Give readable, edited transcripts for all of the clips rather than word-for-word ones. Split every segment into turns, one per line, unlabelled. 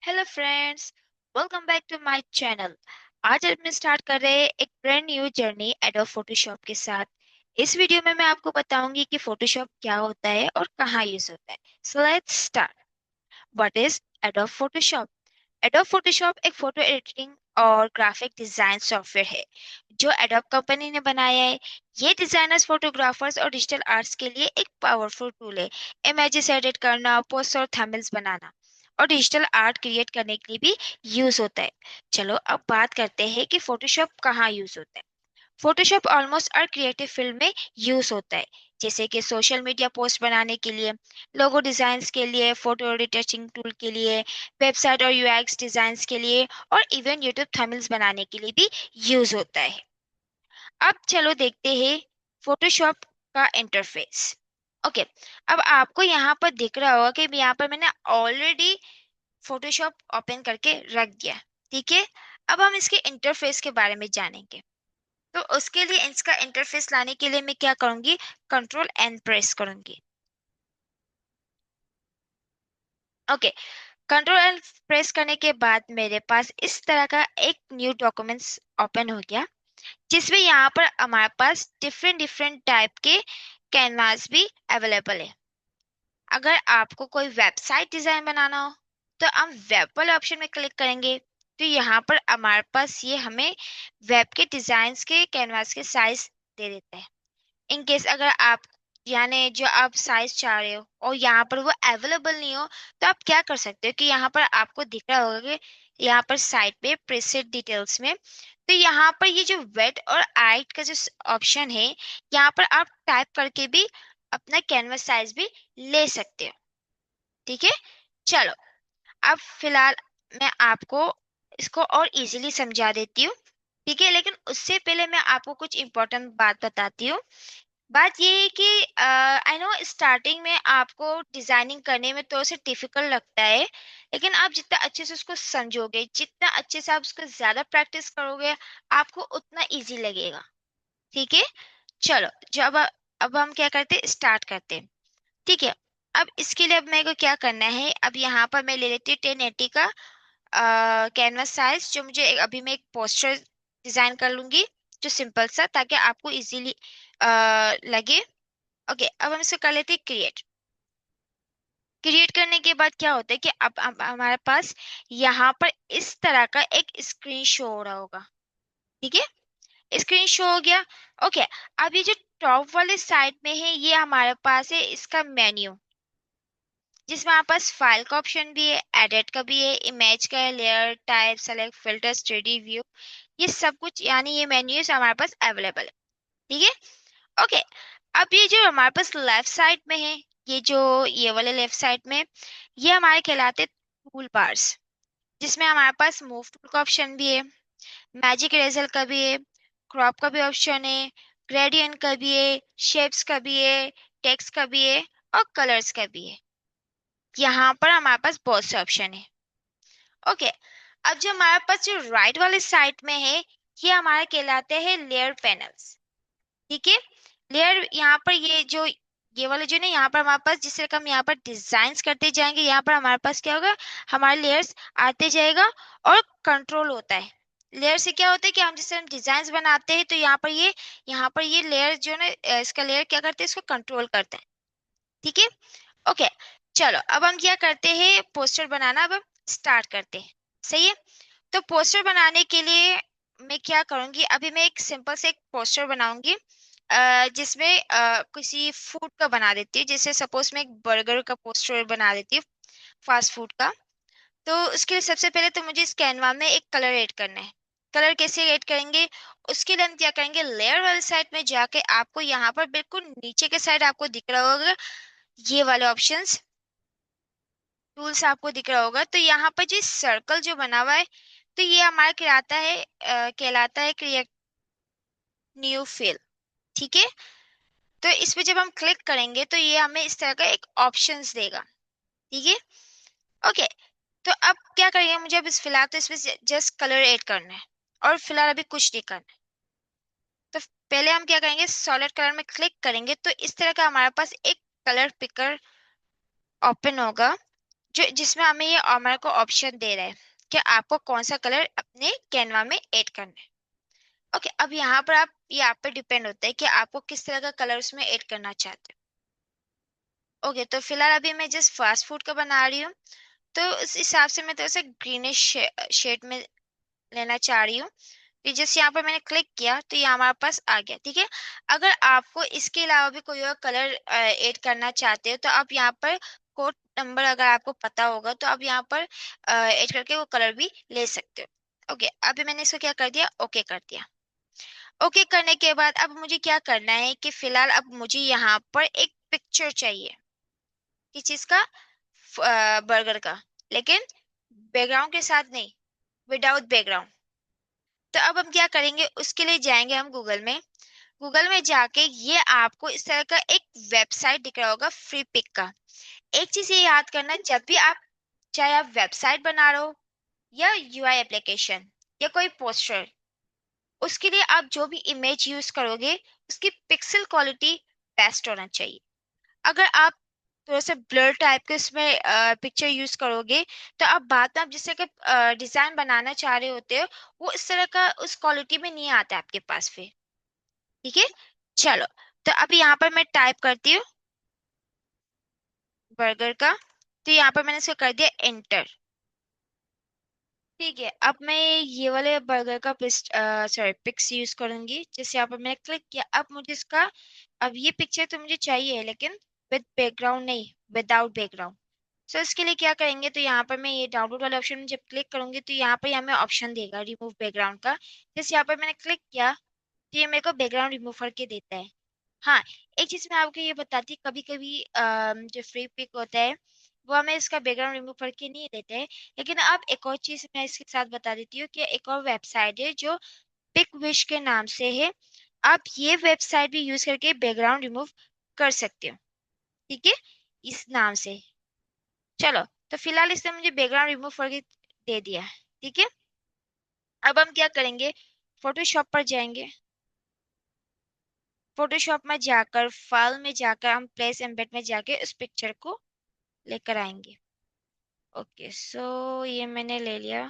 Hello friends, welcome back to my channel. आज हम start कर रहे हैं एक brand new journey Adobe Photoshop के साथ। इस वीडियो में मैं आपको बताऊंगी कि फोटोशॉप क्या होता है और कहाँ यूज होता है। So let's start. What is adobe Photoshop? Adobe Photoshop एक फोटो एडिटिंग और ग्राफिक डिजाइन सॉफ्टवेयर है जो एडोब कंपनी ने बनाया है। ये डिजाइनर्स, फोटोग्राफर्स और डिजिटल आर्ट्स के लिए एक पावरफुल टूल है। इमेजेस एडिट करना, पोस्ट और थंबनेल्स बनाना और डिजिटल आर्ट क्रिएट करने के लिए भी यूज होता है। चलो अब बात करते हैं कि फोटोशॉप कहाँ यूज होता है। फोटोशॉप ऑलमोस्ट हर क्रिएटिव फील्ड में यूज होता है, जैसे कि सोशल मीडिया पोस्ट बनाने के लिए, लोगो डिजाइन्स के लिए, फोटो रिटचिंग टूल के लिए, वेबसाइट और यूएक्स डिजाइन्स के लिए और इवन यूट्यूब थंबनेल्स बनाने के लिए भी यूज होता है। अब चलो देखते हैं फोटोशॉप का इंटरफेस। ओके, अब आपको यहाँ पर दिख रहा होगा कि यहाँ पर मैंने ऑलरेडी फोटोशॉप ओपन करके रख दिया। ठीक है, अब हम इसके इंटरफेस के बारे में जानेंगे। तो उसके लिए इसका इंटरफेस लाने के लिए मैं क्या करूंगी, कंट्रोल एन प्रेस करूंगी। ओके, कंट्रोल एन प्रेस करने के बाद मेरे पास इस तरह का एक न्यू डॉक्यूमेंट्स ओपन हो गया, जिसमें यहाँ पर हमारे पास डिफरेंट डिफरेंट टाइप के कैनवास भी अवेलेबल है। अगर आपको कोई वेबसाइट डिजाइन बनाना हो तो हम वेब वाले ऑप्शन में क्लिक करेंगे। तो यहाँ पर हमारे पास ये हमें वेब के डिजाइन्स के कैनवास के साइज दे देता है। इन केस अगर आप यानी जो आप साइज चाह रहे हो और यहाँ पर वो अवेलेबल नहीं हो, तो आप क्या कर सकते हो कि यहाँ पर आपको दिख रहा होगा कि यहाँ पर साइड पे प्रीसेट डिटेल्स में, तो यहाँ पर ये जो वेट और हाइट का जो ऑप्शन है, यहाँ पर आप टाइप करके भी अपना कैनवस साइज भी ले सकते हो। ठीक है, चलो अब फिलहाल मैं आपको इसको और इजीली समझा देती हूँ। ठीक है, लेकिन उससे पहले मैं आपको कुछ इम्पोर्टेंट बात बताती हूँ। बात ये है कि आई नो स्टार्टिंग में आपको डिजाइनिंग करने में थोड़ा सा डिफिकल्ट लगता है, लेकिन आप जितना अच्छे से उसको समझोगे, जितना अच्छे से आप उसको ज्यादा प्रैक्टिस करोगे, आपको उतना इजी लगेगा। ठीक है, चलो अब हम क्या करते हैं, स्टार्ट करते हैं। ठीक है, अब इसके लिए अब मेरे को क्या करना है, अब यहाँ पर मैं ले लेती हूँ 1080 का कैनवस साइज, जो मुझे अभी मैं एक पोस्टर डिजाइन कर लूंगी, जो सिंपल सा, ताकि आपको इजीली लगे। ओके, अब हम इसको कर लेते हैं क्रिएट। क्रिएट करने के बाद क्या होता है कि अब हमारे पास यहाँ पर इस तरह का एक स्क्रीन शो हो रहा होगा। ठीक है, स्क्रीन शो हो गया। ओके, अब ये जो टॉप वाले साइड में है, ये हमारे पास है इसका मेन्यू, जिसमें हमारे पास फाइल का ऑप्शन भी है, एडिट का भी है, इमेज का है, layer type, select, filter, 3D view, ये सब कुछ यानी ये मेन्यूज हमारे पास अवेलेबल है। ठीक है, ओके, अब ये जो हमारे पास लेफ्ट साइड में है, ये वाले लेफ्ट साइड में, ये हमारे कहलाते टूल बार्स, जिसमें हमारे पास मूव टूल का ऑप्शन भी है, मैजिक इरेजर का भी है, क्रॉप का भी ऑप्शन है, ग्रेडियंट का भी है, शेप्स का भी है, टेक्स्ट का भी है और कलर्स का भी है। यहाँ पर हमारे पास बहुत से ऑप्शन है। ओके, अब जो हमारे पास जो राइट वाले साइड में है, ये हमारे कहलाते हैं लेयर पैनल्स। ठीक है, लेयर यहाँ पर ये वाले जो ना, यहाँ पर हमारे पास जिस तरह का हम यहाँ पर डिजाइन्स करते जाएंगे, यहाँ पर हमारे पास क्या होगा, हमारे लेयर्स आते जाएगा और कंट्रोल होता है। लेयर से क्या होता है कि हम जिस तरह हम डिजाइन बनाते हैं, तो यहाँ पर ये लेयर जो ना, इसका लेयर क्या करते हैं, इसको कंट्रोल करते हैं। ठीक है, ओके, चलो अब हम क्या करते हैं, पोस्टर बनाना अब हम स्टार्ट करते हैं। सही है, तो पोस्टर बनाने के लिए मैं क्या करूंगी, अभी मैं एक सिंपल से एक पोस्टर बनाऊंगी, जिसमें किसी फूड का बना देती हूँ। जैसे सपोज मैं एक बर्गर का पोस्टर बना देती हूँ, फास्ट फूड का। तो उसके लिए सबसे पहले तो मुझे इस कैनवा में एक कलर ऐड करना है। कलर कैसे ऐड करेंगे, उसके लिए हम क्या करेंगे, लेयर वाले साइड में जाके आपको यहाँ पर बिल्कुल नीचे के साइड आपको दिख रहा होगा ये वाले ऑप्शंस, टूल्स आपको दिख रहा होगा। तो यहाँ पर जो सर्कल जो बना हुआ है, तो ये हमारा कहलाता है क्रिएट न्यू फिल। ठीक है, तो इस पे जब हम क्लिक करेंगे, तो ये हमें इस तरह का एक ऑप्शंस देगा। ठीक है, ओके, तो अब क्या करेंगे, मुझे अब इस फिलहाल तो इसमें जस्ट कलर ऐड करना है और फिलहाल अभी कुछ नहीं करना है। तो पहले हम क्या करेंगे, सॉलिड कलर में क्लिक करेंगे, तो इस तरह का हमारे पास एक कलर पिकर ओपन होगा, जो जिसमें हमें ये हमारे को ऑप्शन दे रहा है कि आपको कौन सा कलर अपने कैनवा में ऐड करना है। ओके, अब यहाँ पर आप, ये आप पे डिपेंड होता है कि आपको किस तरह का कलर उसमें ऐड करना चाहते हो। ओके, तो फिलहाल अभी मैं जस्ट फास्ट फूड का बना रही हूँ, तो उस हिसाब से मैं तो ऐसे ग्रीनिश शेड में लेना चाह रही हूँ। कि जैसे यहाँ पर मैंने क्लिक किया तो ये हमारे पास आ गया, ठीक है। अगर आपको इसके अलावा भी कोई और कलर ऐड करना चाहते हो तो आप यहाँ पर कोड नंबर अगर आपको पता होगा तो आप यहाँ पर ऐड करके वो कलर भी ले सकते हो। ओके, अभी मैंने इसको क्या कर दिया, ओके कर दिया। ओके करने के बाद अब मुझे क्या करना है कि फिलहाल अब मुझे यहाँ पर एक पिक्चर चाहिए, किस चीज का, बर्गर का, लेकिन बैकग्राउंड के साथ नहीं, विदाउट बैकग्राउंड। तो अब हम क्या करेंगे, उसके लिए जाएंगे हम गूगल में। गूगल में जाके ये आपको इस तरह का एक वेबसाइट दिख रहा होगा फ्री पिक का। एक चीज ये याद करना, जब भी आप, चाहे आप वेबसाइट बना रहे हो या यूआई एप्लीकेशन या कोई पोस्टर, उसके लिए आप जो भी इमेज यूज करोगे उसकी पिक्सल क्वालिटी बेस्ट होना चाहिए। अगर आप थोड़ा सा ब्लर टाइप के इसमें पिक्चर यूज करोगे तो आप बाद में आप जिस तरह का डिजाइन बनाना चाह रहे होते हो वो इस तरह का उस क्वालिटी में नहीं आता है आपके पास फिर। ठीक है, चलो। तो अभी यहाँ पर मैं टाइप करती हूँ बर्गर का, तो यहाँ पर मैंने इसको कर दिया एंटर। ठीक है, अब मैं ये वाले बर्गर का सॉरी पिक्स यूज करूंगी। जैसे यहाँ पर मैंने क्लिक किया, अब मुझे इसका, अब ये पिक्चर तो मुझे चाहिए है लेकिन विद बैकग्राउंड नहीं, विदाउट बैकग्राउंड। सो इसके लिए क्या करेंगे, तो यहाँ पर मैं ये डाउनलोड वाले ऑप्शन में जब क्लिक करूंगी तो यहाँ पर हमें ऑप्शन देगा रिमूव बैकग्राउंड का। जैसे यहाँ पर मैंने क्लिक किया तो ये मेरे को बैकग्राउंड रिमूव करके देता है। हाँ, एक चीज मैं आपको ये बताती, कभी कभी जो फ्री पिक होता है वो हमें इसका बैकग्राउंड रिमूव करके नहीं देते हैं। लेकिन अब एक और चीज मैं इसके साथ बता देती हूँ कि एक और वेबसाइट है जो पिक विश के नाम से है। आप ये वेबसाइट भी यूज करके बैकग्राउंड रिमूव कर सकते हो, ठीक है, इस नाम से। चलो, तो फिलहाल इसने मुझे बैकग्राउंड रिमूव करके दे दिया है, ठीक है। अब हम क्या करेंगे, फोटोशॉप पर जाएंगे। फोटोशॉप में जाकर फाइल में जाकर हम प्लेस एम्बेड में जाके उस पिक्चर को लेकर आएंगे। ओके, सो ये मैंने ले लिया।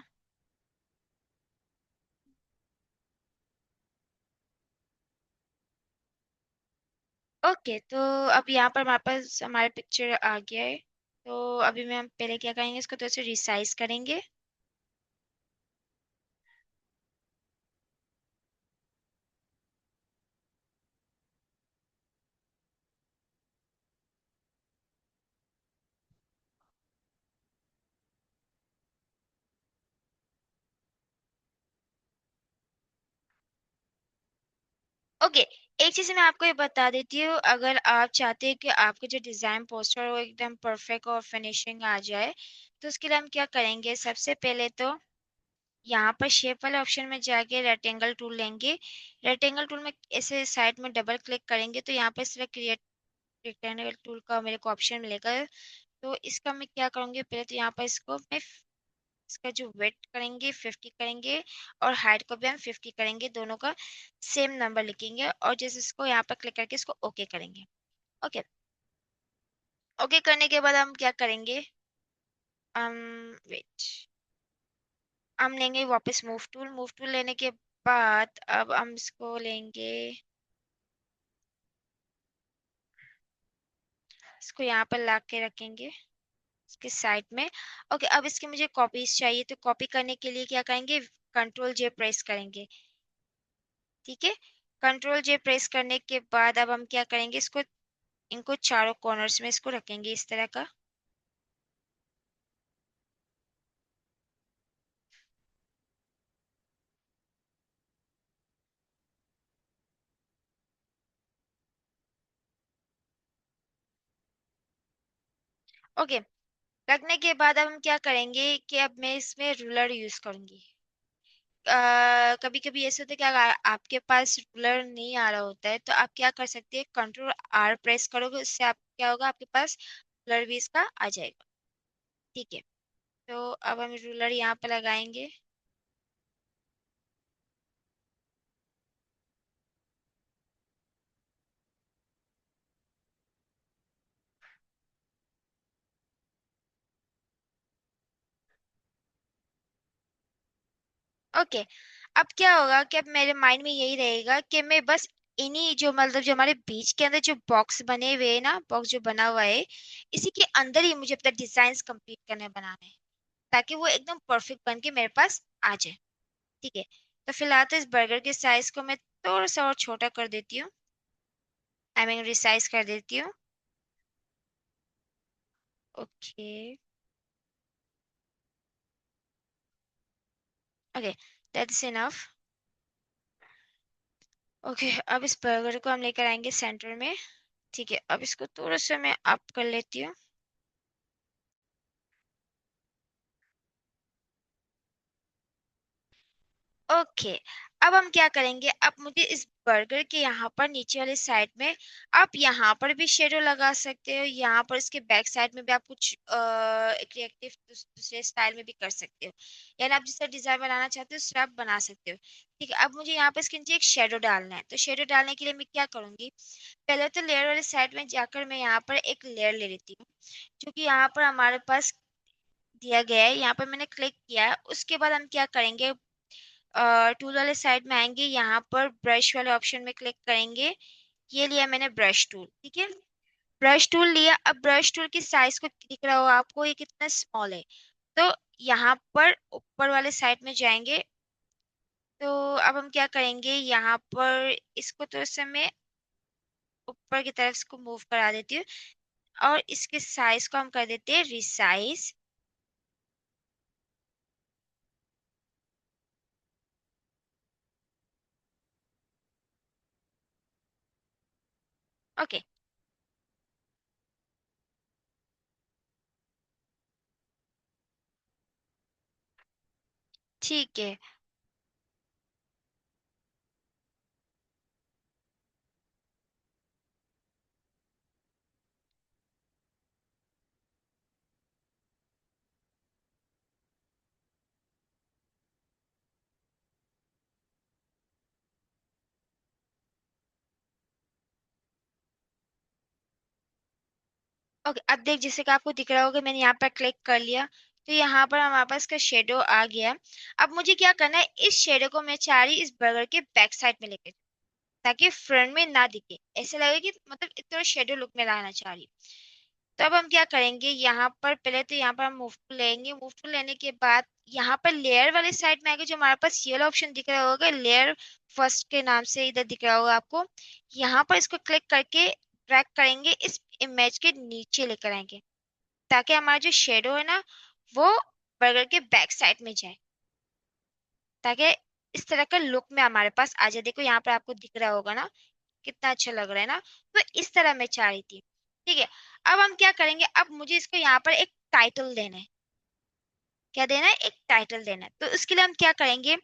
ओके, तो अब यहाँ पर हमारे पास हमारा पिक्चर आ गया है। तो अभी मैं, हम पहले क्या करेंगे, इसको तो ऐसे रिसाइज करेंगे। ओके, एक चीज मैं आपको ये बता देती हूँ, अगर आप चाहते हैं कि आपका जो डिजाइन पोस्टर हो एकदम परफेक्ट और फिनिशिंग आ जाए, तो उसके लिए हम क्या करेंगे, सबसे पहले तो यहाँ पर शेप वाले ऑप्शन में जाके रेक्टेंगल टूल लेंगे। रेक्टेंगल टूल में ऐसे साइड में डबल क्लिक करेंगे तो यहाँ पर सिर्फ क्रिएट रेक्टेंगल टूल का मेरे को ऑप्शन मिलेगा। तो इसका मैं क्या करूँगी, पहले तो यहाँ पर इसको मैं इसका जो वेट करेंगे 50 करेंगे और हाइट को भी हम 50 करेंगे, दोनों का सेम नंबर लिखेंगे और जैसे इसको यहाँ पर क्लिक करके इसको ओके करेंगे। ओके, ओके करने के बाद हम क्या करेंगे, वेट, हम लेंगे वापस मूव टूल। मूव टूल लेने के बाद अब हम इसको लेंगे, इसको यहाँ पर ला के रखेंगे इसके साइड में। ओके, अब इसकी मुझे कॉपीज चाहिए, तो कॉपी करने के लिए क्या करेंगे, कंट्रोल जे प्रेस करेंगे, ठीक है। कंट्रोल जे प्रेस करने के बाद अब हम क्या करेंगे, इसको, इनको चारों कॉर्नर्स में इसको रखेंगे इस तरह का। ओके, रखने के बाद अब हम क्या करेंगे कि अब मैं इसमें रूलर यूज करूंगी। कभी कभी ऐसा होता है कि अगर आपके पास रूलर नहीं आ रहा होता है तो आप क्या कर सकते हैं, कंट्रोल आर प्रेस करोगे, उससे आप क्या होगा, आपके पास रूलर भी इसका आ जाएगा, ठीक है। तो अब हम रूलर यहाँ पे लगाएंगे। ओके। अब क्या होगा कि अब मेरे माइंड में यही रहेगा कि मैं बस इन्हीं जो मतलब जो हमारे बीच के अंदर जो बॉक्स बने हुए हैं ना, बॉक्स जो बना हुआ है, इसी के अंदर ही मुझे अपना डिजाइन कंप्लीट करने बनाना है, ताकि वो एकदम परफेक्ट बन के मेरे पास आ जाए। ठीक है। तो फिलहाल तो इस बर्गर के साइज को मैं थोड़ा सा और छोटा कर देती हूँ, आई मीन रिसाइज कर देती हूँ। Okay. Okay, that's enough. Okay, अब इस बर्गर को हम लेकर आएंगे सेंटर में। ठीक है, अब इसको थोड़ा सा मैं अप कर लेती हूँ। ओके। अब हम क्या करेंगे, अब मुझे इस बर्गर के यहाँ पर नीचे वाले साइड में, आप यहाँ पर भी शेडो लगा सकते हो, यहाँ पर इसके बैक साइड में भी आप कुछ क्रिएटिव दूसरे स्टाइल में भी कर सकते हो, यानी आप जिस तरह डिजाइन बनाना चाहते हो उस तरह आप बना सकते हो। ठीक है, अब मुझे यहाँ पर इसके नीचे एक शेडो डालना है, तो शेडो डालने के लिए मैं क्या करूंगी, पहले तो लेयर वाले साइड में जाकर मैं यहाँ पर एक लेयर ले लेती हूँ, जो कि यहाँ पर हमारे पास दिया गया है, यहाँ पर मैंने क्लिक किया है। उसके बाद हम क्या करेंगे, टूल वाले साइड में आएंगे, यहाँ पर ब्रश वाले ऑप्शन में क्लिक करेंगे। ये लिया मैंने ब्रश टूल, ठीक है। ब्रश टूल लिया, अब ब्रश टूल की साइज को दिख रहा हो आपको ये कितना स्मॉल है, तो यहाँ पर ऊपर वाले साइड में जाएंगे। तो अब हम क्या करेंगे, यहाँ पर इसको तो इस समय ऊपर की तरफ इसको मूव करा देती हूँ, और इसके साइज को हम कर देते हैं रिसाइज। ओके। ठीक है। ओके, अब देख जैसे कि आपको दिख रहा होगा मैंने यहाँ पर क्लिक कर लिया, तो यहाँ पर हमारे पास का शेडो आ गया। अब मुझे क्या करना है, इस शेडो को मैं चाह रही इस बर्गर के बैक साइड में लेके, ताकि फ्रंट में ना दिखे, ऐसे लगे कि मतलब इतना शेडो लुक में लाना चाह रही। तो अब हम क्या करेंगे, यहाँ पर पहले तो यहाँ पर हम मूव टूल लेंगे, मूव टूल लेने के बाद यहाँ पर लेयर वाले साइड में आगे जो हमारे पास ये वाला ऑप्शन दिख रहा होगा, लेयर फर्स्ट के नाम से इधर दिख रहा होगा आपको, यहाँ पर इसको क्लिक करके ड्रैग करेंगे, इस इमेज के नीचे लेकर आएंगे, ताकि हमारा जो शेडो है ना, वो बर्गर के बैक साइड में जाए, ताकि इस तरह का लुक में हमारे पास आ जाए। देखो यहाँ पर आपको दिख रहा होगा ना, कितना अच्छा लग रहा है ना। तो इस तरह मैं चाह रही थी। ठीक है। अब हम क्या करेंगे, अब मुझे इसको यहाँ पर एक टाइटल देना है। क्या देना है, एक टाइटल देना है। तो उसके लिए हम क्या करेंगे,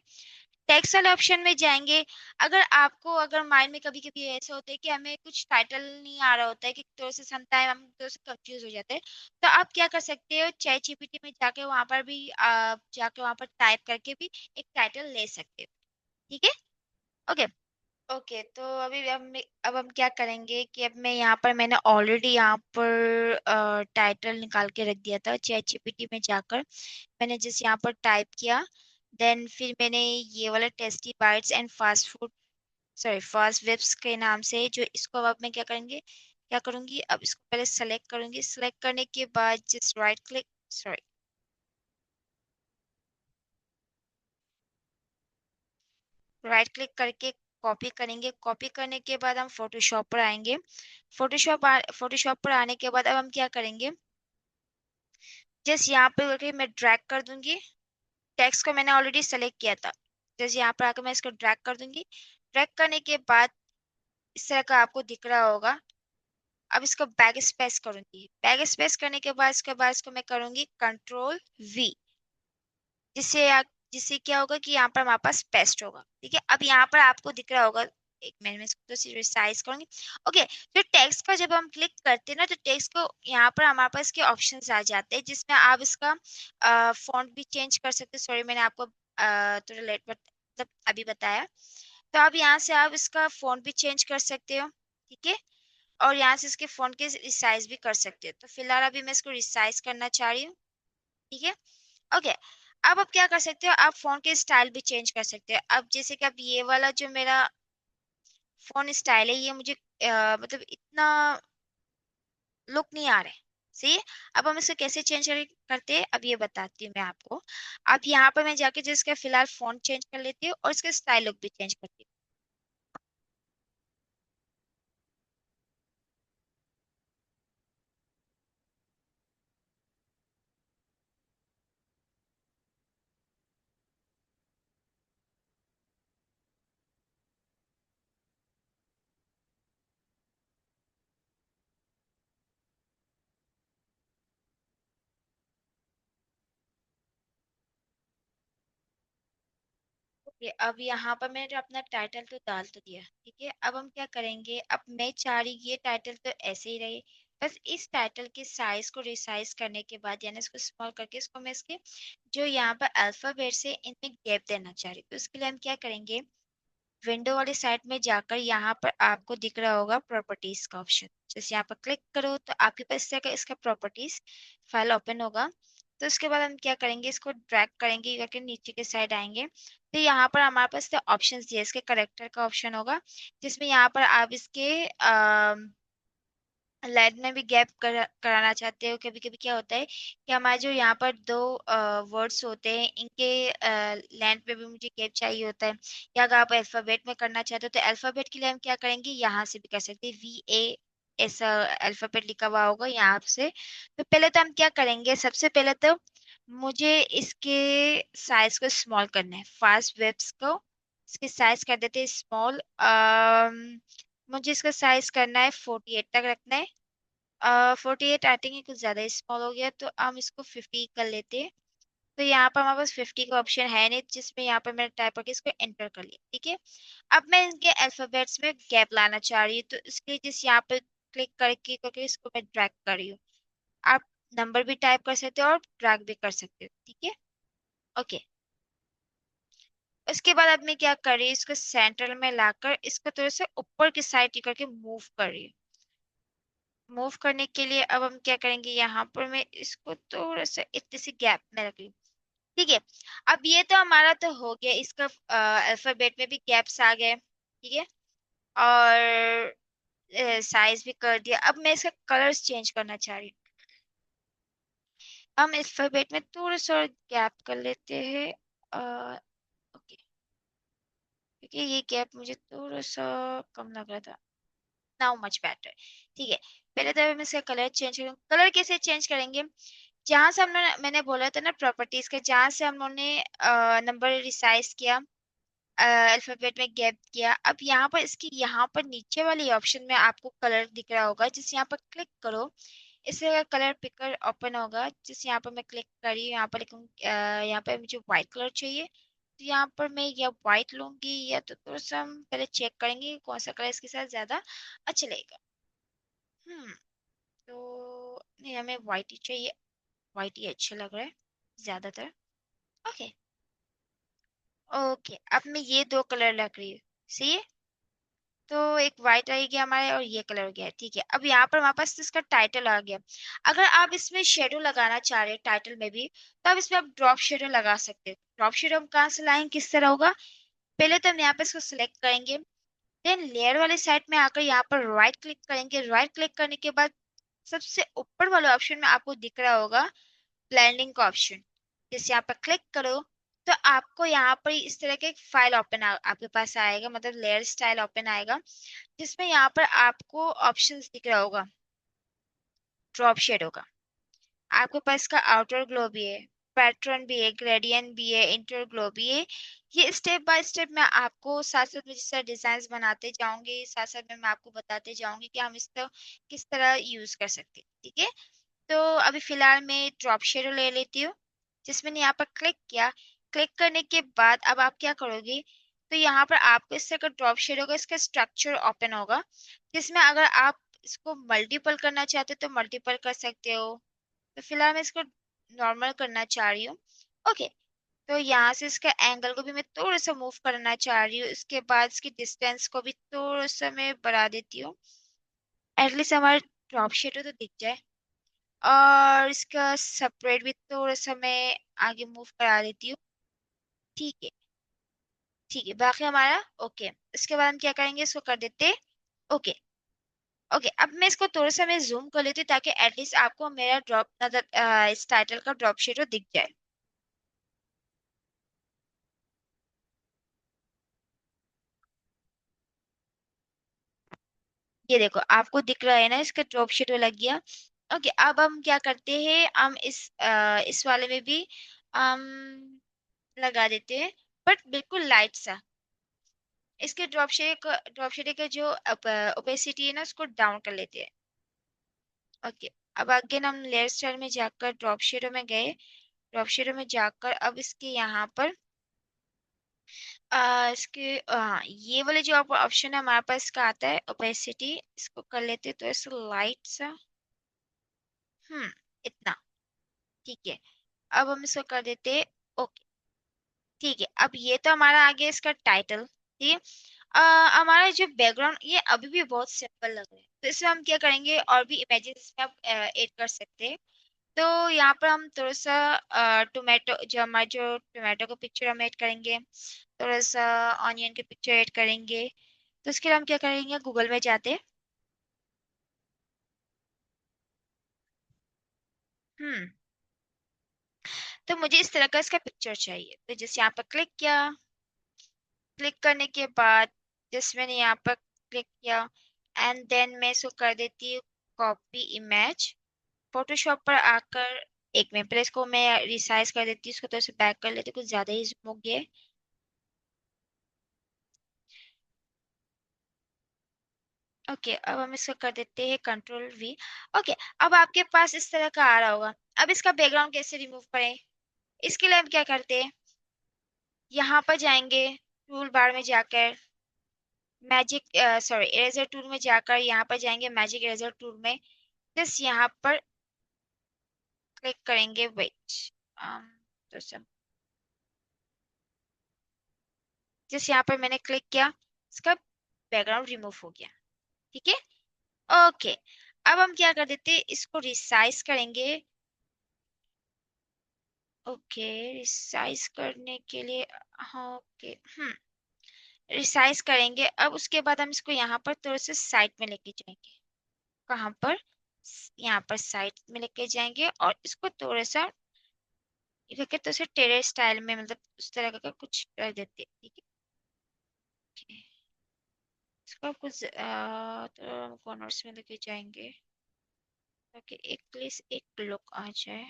टेक्स्ट वाले ऑप्शन में जाएंगे। अगर आपको अगर माइंड में कभी कभी ऐसा होता है कि हमें कुछ टाइटल नहीं आ रहा होता है, कि थोड़ा सा समटाइम हम थोड़ा सा कंफ्यूज हो जाते हैं, तो आप क्या कर सकते हो, चैट जीपीटी में जाके वहां पर भी जाके वहां पर टाइप करके भी एक टाइटल ले सकते हो। ठीक है। ओके। ओके, तो अभी अब हम क्या करेंगे कि अब मैं यहाँ पर मैंने ऑलरेडी यहाँ पर टाइटल निकाल के रख दिया था चैट जीपीटी में जाकर। मैंने जिस यहाँ पर टाइप किया, देन फिर मैंने ये वाला tasty bites and fast food, sorry fast webs के नाम से, जो इसको अब मैं क्या करूंगी, अब इसको पहले सेलेक्ट करूंगी। सेलेक्ट करने के बाद just right click, sorry, right click करके कॉपी करेंगे। कॉपी करने के बाद हम फोटोशॉप पर आएंगे। फोटोशॉप पर आने के बाद अब हम क्या करेंगे, जस्ट यहाँ पे करके मैं ड्रैग कर दूंगी। टेक्स्ट को मैंने ऑलरेडी सेलेक्ट किया था, जैसे यहाँ पर आकर मैं इसको ड्रैग कर दूंगी। ड्रैग करने के बाद इस तरह का आपको दिख रहा होगा। अब इसको बैक स्पेस करूंगी, बैक स्पेस करने के बाद इसके बाद इसको मैं करूंगी कंट्रोल वी, जिससे जिससे क्या होगा कि यहाँ पर हमारे पास पेस्ट होगा। ठीक है, अब यहाँ पर आपको दिख रहा होगा, एक मिनट में इसको तो साइज करूंगी। ओके, तो टेक्स्ट का जब हम क्लिक करते हैं ना, तो टेक्स्ट को यहाँ पर हमारे पास के ऑप्शंस आ जाते हैं, जिसमें आप इसका फॉन्ट भी चेंज कर सकते हैं। सॉरी, मैंने आपको थोड़ा लेट मतलब अभी बताया। तो आप यहाँ से आप इसका फॉन्ट भी चेंज कर सकते हो। ठीक है, और यहाँ से इसके फॉन्ट के रिसाइज भी कर सकते हो। तो फिलहाल अभी मैं इसको रिसाइज करना चाह रही हूँ। ठीक है। ओके। अब क्या कर सकते हो, आप फोन के स्टाइल भी चेंज कर सकते हो। अब जैसे कि अब ये वाला जो मेरा फोन स्टाइल है, ये मुझे मतलब इतना लुक नहीं आ रहा है। सही है। अब हम इसे कैसे चेंज करते हैं, अब ये बताती हूँ मैं आपको। अब यहाँ पर मैं जाके जिसका फिलहाल फोन चेंज कर लेती हूँ और इसका स्टाइल लुक भी चेंज करती हूँ। ओके, अब यहाँ पर मैंने अपना टाइटल तो डाल तो दिया, ठीक है। अब हम क्या करेंगे, अब मैं चाह रही ये टाइटल तो ऐसे ही रहे। बस इस टाइटल के साइज को रिसाइज करने के बाद, यानी इसको स्मॉल करके, इसको मैं इसके जो यहाँ पर अल्फाबेट से इनमें गैप देना चाह रही हूँ। तो उसके लिए हम क्या करेंगे, विंडो वाली साइड में जाकर यहाँ पर आपको दिख रहा होगा प्रॉपर्टीज का ऑप्शन। जैसे यहाँ पर क्लिक करो तो आपके पास इस तरह का इसका प्रॉपर्टीज फाइल ओपन होगा। तो उसके बाद हम क्या करेंगे, इसको ड्रैग करेंगे करके नीचे के साइड आएंगे। तो यहाँ पर हमारे पास ऑप्शंस दिए, इसके करेक्टर का ऑप्शन होगा, जिसमें यहाँ पर आप इसके लाइन में भी गैप कराना चाहते हो। कभी कभी क्या होता है कि हमारे जो यहाँ पर दो वर्ड्स होते हैं, इनके लाइन पे भी मुझे गैप चाहिए होता है। या अगर आप अल्फाबेट में करना चाहते हो तो अल्फाबेट के लिए हम क्या करेंगे, यहाँ से भी कर सकते हैं, VA ऐसा अल्फाबेट लिखा हुआ होगा यहाँ से। तो पहले तो हम क्या करेंगे, सबसे पहले तो मुझे इसके साइज को स्मॉल करना है, फास्ट वेब्स को इसके साइज कर देते हैं स्मॉल। मुझे इसका साइज करना है 48 तक रखना है। 48 आई थिंक कुछ ज्यादा स्मॉल हो गया, तो हम इसको 50 कर लेते हैं। तो यहाँ पर हमारे पास 50 का ऑप्शन है नहीं, जिसमें यहाँ पर मैंने टाइप करके इसको एंटर कर लिया, ठीक है। अब मैं इनके अल्फाबेट्स में गैप लाना चाह रही हूँ, तो इसके लिए जिस यहाँ पे क्लिक करके करके इसको मैं ड्रैग कर रही हूँ। आप नंबर भी टाइप कर सकते हो और ड्रैग भी कर सकते हो, ठीक है। ओके, उसके बाद अब मैं क्या कर रही हूँ, इसको सेंटर में लाकर इसको थोड़ा सा ऊपर की साइड करके मूव कर रही हूँ। मूव करने के लिए अब हम क्या करेंगे, यहाँ पर मैं इसको थोड़ा सा इतनी सी गैप में रख लूँ, ठीक है। अब ये तो हमारा तो हो गया, इसका अल्फाबेट में भी गैप्स आ गए, ठीक है। और साइज भी कर दिया। अब मैं इसका कलर्स चेंज करना चाह रही हूँ। हम अल्फाबेट में थोड़ा सा गैप कर लेते हैं, ओके, क्योंकि ये गैप मुझे थोड़ा सा कम लग रहा था। नाउ मच बेटर, ठीक है। पहले तो हम इसका कलर चेंज करेंगे। कलर कैसे चेंज करेंगे, जहां से हमने मैंने बोला था ना प्रॉपर्टीज के, जहां से हम लोगों ने नंबर रिसाइज किया, अल्फाबेट में गैप किया। अब यहाँ पर इसकी यहाँ पर नीचे वाली ऑप्शन में आपको कलर दिख रहा होगा, जिस यहाँ पर क्लिक करो, इससे कलर पिकर ओपन होगा। जिस यहाँ पर मैं क्लिक करी, यहाँ पर लिखूँ यहाँ पर मुझे व्हाइट कलर चाहिए, तो यहाँ पर मैं या व्हाइट लूंगी, या तो थोड़ा सा हम पहले चेक करेंगे कौन सा कलर इसके साथ ज्यादा अच्छा लगेगा। तो नहीं, हमें व्हाइट ही चाहिए, व्हाइट ही अच्छा लग रहा है ज्यादातर। ओके, ओके, अब मैं ये दो कलर लग रही हूँ, सही है। तो एक व्हाइट आ गया हमारे और ये कलर हो गया, ठीक है। अब यहाँ पर हमारे पास इसका टाइटल आ गया। अगर आप इसमें शेडो लगाना चाह रहे हैं टाइटल में भी, तो आप इसमें आप ड्रॉप शेडो लगा सकते हैं। ड्रॉप शेडो हम कहाँ से लाएंगे, किस तरह होगा, पहले तो हम यहाँ पे इसको सिलेक्ट करेंगे। देन लेयर वाले साइड में आकर यहाँ पर राइट क्लिक करेंगे। राइट क्लिक करने के बाद सबसे ऊपर वाले ऑप्शन में आपको दिख रहा होगा ब्लेंडिंग का ऑप्शन। जैसे यहाँ पर क्लिक करो, तो आपको यहाँ पर इस तरह का एक फाइल ओपन आपके पास आएगा, मतलब लेयर स्टाइल ओपन आएगा, जिसमें यहाँ पर आपको ऑप्शंस दिख रहा होगा ड्रॉप शेडो का। आपके पास का आउटर ग्लो भी है, पैटर्न भी है, ग्रेडियंट भी है, इंटर ग्लो भी है। ये स्टेप बाय स्टेप मैं आपको साथ साथ में जिस तरह डिजाइन बनाते जाऊंगी, साथ साथ में मैं आपको बताते जाऊंगी कि हम इसको किस तरह यूज कर सकते हैं, ठीक है। तो अभी फिलहाल मैं ड्रॉप शेडो ले लेती हूँ, जिसमें मैंने यहाँ पर क्लिक किया। क्लिक करने के बाद अब आप क्या करोगे, तो यहाँ पर आपको इस तरह का ड्रॉप शेडो का इसका स्ट्रक्चर ओपन होगा, जिसमें अगर आप इसको मल्टीपल करना चाहते हो तो मल्टीपल कर सकते हो। तो फिलहाल मैं इसको नॉर्मल करना चाह रही हूँ। ओके, तो यहाँ से इसका एंगल को भी मैं थोड़ा सा मूव करना चाह रही हूँ। इसके बाद इसकी डिस्टेंस को भी थोड़ा सा मैं बढ़ा देती हूँ, एटलीस्ट हमारा ड्रॉप शेडो तो दिख जाए। और इसका सेपरेट भी थोड़ा सा मैं आगे मूव करा देती हूँ। ठीक है। ठीक है, बाकी हमारा ओके। इसके बाद हम क्या करेंगे, इसको कर देते ओके। ओके, अब मैं इसको थोड़ा सा मैं जूम कर लेती हूँ ताकि एटलीस्ट आपको मेरा ड्रॉप मतलब इस टाइटल का ड्रॉप शेडो दिख जाए। ये देखो आपको दिख रहा है ना, इसका ड्रॉप शेडो लग गया। ओके, अब हम क्या करते हैं, हम इस वाले में भी हम लगा देते हैं, बट बिल्कुल लाइट सा। इसके ड्रॉप शेड का जो ओपेसिटी है ना, उसको डाउन कर लेते हैं। ओके, अब अगेन हम लेयर स्टाइल में जाकर ड्रॉप शेडो में गए। ड्रॉप शेडो में जाकर अब इसके यहाँ पर इसके ये वाले जो ऑप्शन है हमारे पास का आता है ओपेसिटी, इसको कर लेते तो ऐसा लाइट सा। इतना। ठीक है, अब हम इसको कर देते ओके। ठीक है, अब ये तो हमारा आ गया इसका टाइटल। ठीक है। हमारा जो बैकग्राउंड ये अभी भी बहुत सिंपल लग रहा है, तो इसमें हम क्या करेंगे, और भी इमेजेस इसमें आप ऐड कर सकते हैं। तो यहाँ पर हम थोड़ा सा टोमेटो, जो टोमेटो का पिक्चर हम ऐड करेंगे, थोड़ा सा ऑनियन के पिक्चर ऐड करेंगे। तो उसके लिए हम क्या करेंगे, गूगल में जाते हैं। हम्म तो मुझे इस तरह का इसका पिक्चर चाहिए, तो जैसे यहाँ पर क्लिक किया। क्लिक करने के बाद जिस मैंने यहाँ पर क्लिक किया, एंड देन मैं इसको कर देती हूँ कॉपी इमेज। फोटोशॉप पर आकर एक मिनट पहले इसको मैं रिसाइज कर देती हूँ, इसको तो इसे बैक कर लेती हूँ, कुछ ज्यादा ही zoom हो गया है। ओके, अब हम इसको कर देते हैं कंट्रोल V। ओके, अब आपके पास इस तरह का आ रहा होगा। अब इसका बैकग्राउंड कैसे रिमूव करें, इसके लिए हम क्या करते हैं, यहाँ पर जाएंगे टूल बार में जाकर मैजिक सॉरी इरेजर टूल में जाकर यहाँ पर जाएंगे मैजिक इरेजर टूल में। बस यहाँ पर क्लिक करेंगे, वेट तो सब जिस यहाँ पर मैंने क्लिक किया, इसका बैकग्राउंड रिमूव हो गया। ठीक है। ओके, अब हम क्या कर देते हैं, इसको रिसाइज करेंगे। ओके, रिसाइज करने के लिए हाँ ओके रिसाइज करेंगे। अब उसके बाद हम इसको यहाँ पर थोड़ा सा साइड में लेके जाएंगे। कहाँ पर, यहाँ पर साइड में लेके जाएंगे और इसको थोड़ा सा करके तो उसे टेढ़े स्टाइल में मतलब उस तरह का कुछ कर देते हैं। ठीक है। Okay, इसको कुछ तो कॉर्नर्स में लेके जाएंगे ताकि एटलीस्ट एक लुक आ जाए।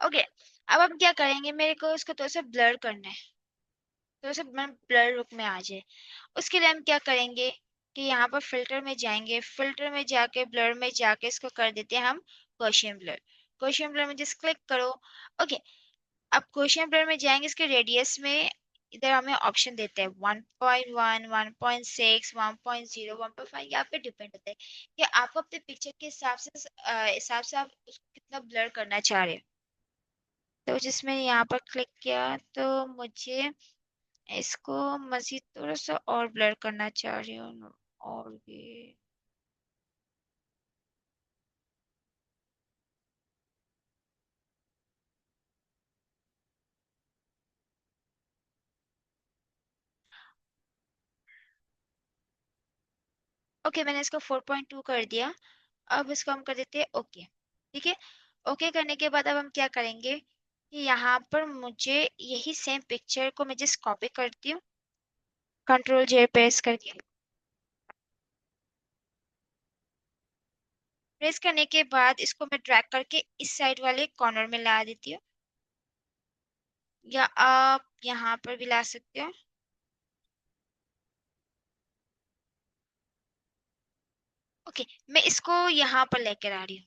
ओके, अब हम क्या करेंगे, मेरे को इसको थोड़ा सा ब्लर करना है, थोड़ा सा ब्लर लुक में आ जाए। उसके लिए हम क्या करेंगे कि यहाँ पर फिल्टर में जाएंगे, फिल्टर में जाके ब्लर में जाके इसको कर देते हैं हम गॉसियन ब्लर। गॉसियन ब्लर में जस्ट क्लिक करो। ओके, अब गॉसियन ब्लर में जाएंगे, इसके रेडियस में इधर हमें ऑप्शन देते हैं 1.1 1.6 1.0 1.5, यहाँ पे डिपेंड होता है कि आपको अपने पिक्चर के हिसाब से आप उसको कितना ब्लर करना चाह रहे हैं। तो जिसमें यहाँ पर क्लिक किया, तो मुझे इसको मजीद थोड़ा सा और ब्लर करना चाह रही हूँ, और भी। ओके, मैंने इसको 4.2 कर दिया। अब इसको हम कर देते हैं ओके। ठीक है। ओके करने के बाद अब हम क्या करेंगे कि यहाँ पर मुझे यही सेम पिक्चर को मैं जस्ट कॉपी करती हूँ, कंट्रोल J प्रेस करके। प्रेस करने के बाद इसको मैं ड्रैग करके इस साइड वाले कॉर्नर में ला देती हूँ, या आप यहाँ पर भी ला सकते हो। ओके, मैं इसको यहाँ पर लेकर आ रही हूँ।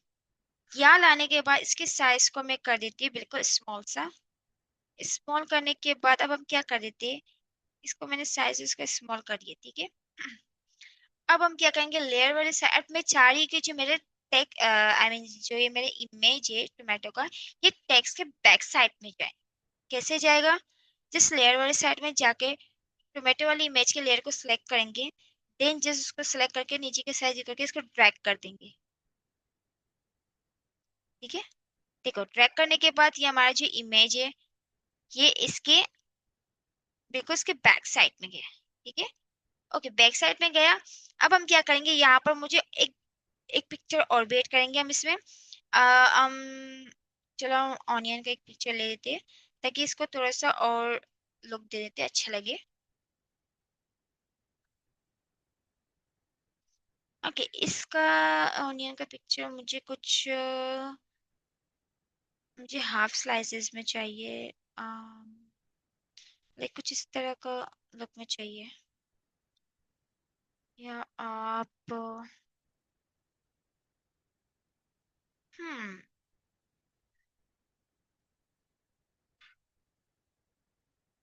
यहाँ लाने के बाद इसके साइज को मैं कर देती हूँ बिल्कुल स्मॉल सा। स्मॉल करने के बाद अब हम क्या कर देते हैं, इसको मैंने साइज इसका स्मॉल कर दिया। ठीक है। अब हम क्या करेंगे, लेयर वाले साइड में चाह रही कि जो मेरे टेक आई मीन जो ये मेरे इमेज है टोमेटो का, ये टेक्स्ट के बैक साइड में जाए। कैसे जाएगा? जिस लेयर वाली साइड में जाके टोमेटो वाली इमेज के लेयर को सिलेक्ट करेंगे, देन जस्ट उसको सिलेक्ट करके नीचे के साइज करके इसको ड्रैग कर देंगे। ठीक है, देखो ड्रैग करने के बाद ये हमारा जो इमेज है ये इसके बिल्कुल इसके बैक साइड में गया। ठीक है, ओके बैक साइड में गया। अब हम क्या करेंगे, यहाँ पर मुझे एक एक पिक्चर और वेट करेंगे हम इसमें। हम चलो ऑनियन का एक पिक्चर ले लेते हैं ताकि इसको थोड़ा सा और लुक दे देते अच्छा लगे। ओके इसका ऑनियन का पिक्चर मुझे कुछ मुझे हाफ स्लाइसेस में चाहिए, लाइक कुछ इस तरह का लुक में चाहिए। या आप हम्म